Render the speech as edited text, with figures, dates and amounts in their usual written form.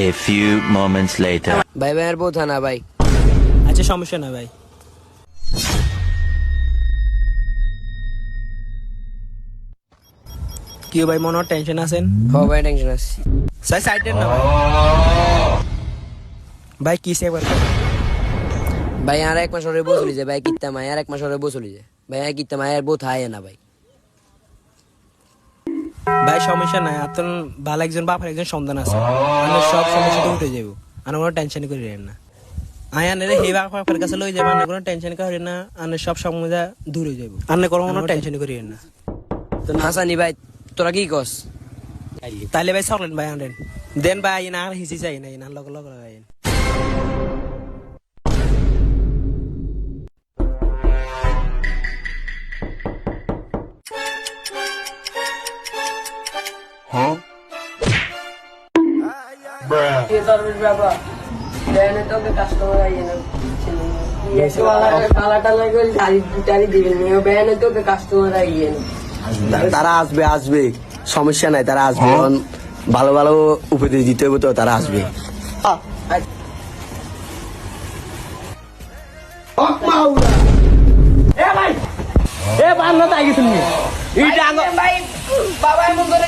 A few moments later. ভাই ভাই আর বউ থানা ভাই। আচ্ছা সমস্যা না ভাই। কি ভাই মনে টেনশন আছেন? হ ভাই টেনশন আছে। সাইড দেন না ভাই। ভাই কি সেবার ভাই আর এক মাস পরে বউ চলে যায় ভাই কিত্তা মাই আর এক মাস পরে বউ চলে যায় ভাই আর কিত্তা মাই আর বউ থায় না ভাই। ভাই সমস্যা নাই, আপনার ভালো একজন বাপের একজন সন্তান আছে, আমরা সব সমস্যা উঠে যাবো, আমরা কোনো টেনশন করি না। আয়ানের হে বাপের কাছে লই যাবো, আমরা কোনো টেনশন করি না, আমরা সব সমস্যা দূর হয়ে যাবো, আমরা কোনো টেনশন করি না। তো হাসানি ভাই তোরা কি কস? তাইলে ভাই চলেন ভাই আনেন দেন ভাই না আর হিসি চাই না লগ লগ ভাই। তারা আসবে আসবে সমস্যা নাই, তারা আসবে, ভালো ভালো উপদেশ দিতে হবে তো, তারা আসবে। বাবা এমন করে